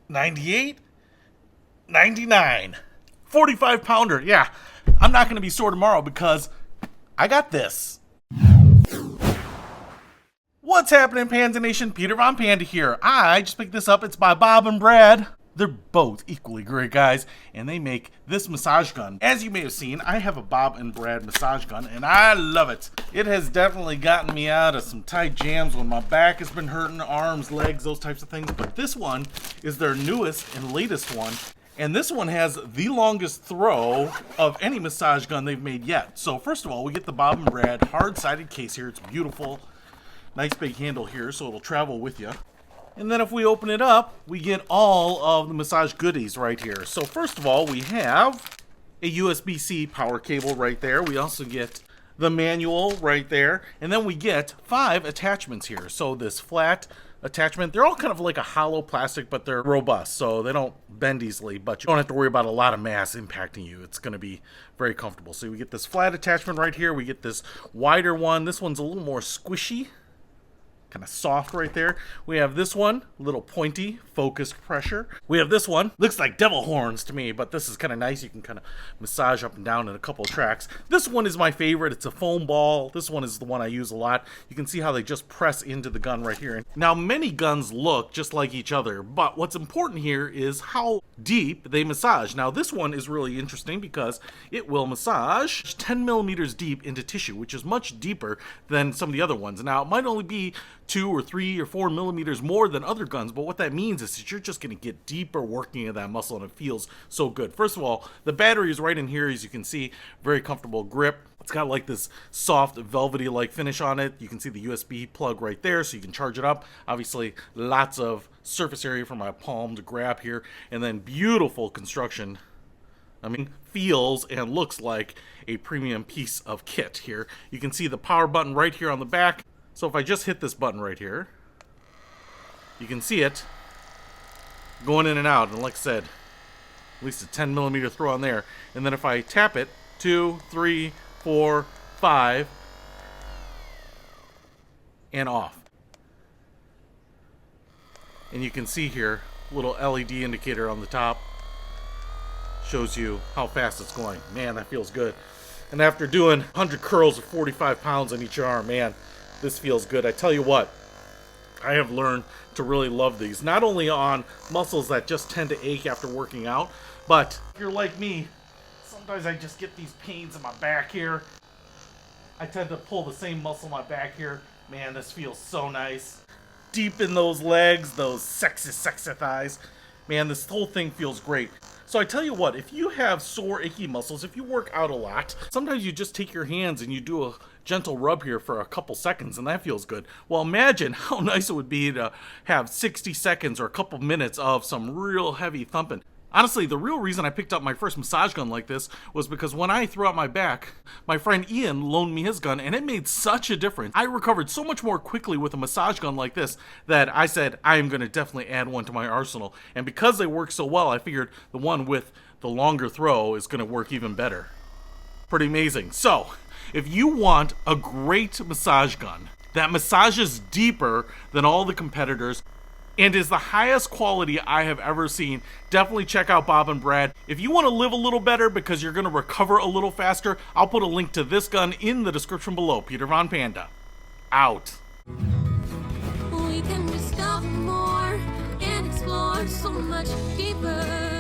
98, 99, 45 pounder. Yeah, I'm not going to be sore tomorrow because I got this. What's happening, Panda Nation? Peter Von Panda here. I just picked this up. It's by Bob and Brad. They're both equally great guys, and they make this massage gun. As you may have seen, I have a Bob and Brad massage gun, and I love it. It has definitely gotten me out of some tight jams when my back has been hurting, arms, legs, those types of things. But this one is their newest and latest one, and this one has the longest throw of any massage gun they've made yet. So first of all, we get the Bob and Brad hard-sided case here. It's beautiful. Nice big handle here, so it'll travel with you. And then if we open it up, we get all of the massage goodies right here. So first of all, we have a USB-C power cable right there. We also get the manual right there. And then we get 5 attachments here. So this flat attachment, they're all kind of like a hollow plastic, but they're robust, so they don't bend easily, but you don't have to worry about a lot of mass impacting you. It's going to be very comfortable. So we get this flat attachment right here. We get this wider one. This one's a little more squishy, kind of soft right there. We have this one, a little pointy, focused pressure. We have this one, looks like devil horns to me, but this is kind of nice. You can kind of massage up and down in a couple of tracks. This one is my favorite. It's a foam ball. This one is the one I use a lot. You can see how they just press into the gun right here. Now, many guns look just like each other, but what's important here is how deep they massage. Now, this one is really interesting because it will massage 10 millimeters deep into tissue, which is much deeper than some of the other ones. Now, it might only be 2 or 3 or 4 millimeters more than other guns, but what that means is that you're just going to get deeper working of that muscle, and it feels so good. First of all, the battery is right in here, as you can see. Very comfortable grip. It's got like this soft velvety like finish on it. You can see the USB plug right there, so you can charge it up. Obviously lots of surface area for my palm to grab here, and then beautiful construction. I mean, feels and looks like a premium piece of kit here. You can see the power button right here on the back. So if I just hit this button right here, you can see it going in and out. And like I said, at least a 10 millimeter throw on there. And then if I tap it, 2, 3, 4, 5, and off. And you can see here, little LED indicator on the top shows you how fast it's going. Man, that feels good. And after doing 100 curls of 45 pounds on each arm, man, this feels good. I tell you what, I have learned to really love these. Not only on muscles that just tend to ache after working out, but if you're like me, sometimes I just get these pains in my back here. I tend to pull the same muscle in my back here. Man, this feels so nice. Deep in those legs, those sexy thighs. Man, this whole thing feels great. So I tell you what, if you have sore, achy muscles, if you work out a lot, sometimes you just take your hands and you do a gentle rub here for a couple seconds, and that feels good. Well, imagine how nice it would be to have 60 seconds or a couple minutes of some real heavy thumping. Honestly, the real reason I picked up my first massage gun like this was because when I threw out my back, my friend Ian loaned me his gun, and it made such a difference. I recovered so much more quickly with a massage gun like this that I said I am going to definitely add one to my arsenal. And because they work so well, I figured the one with the longer throw is going to work even better. Pretty amazing. So, if you want a great massage gun that massages deeper than all the competitors, and is the highest quality I have ever seen, definitely check out Bob and Brad. If you want to live a little better because you're going to recover a little faster, I'll put a link to this gun in the description below. Peter Von Panda, out. We can discover more and explore so much deeper.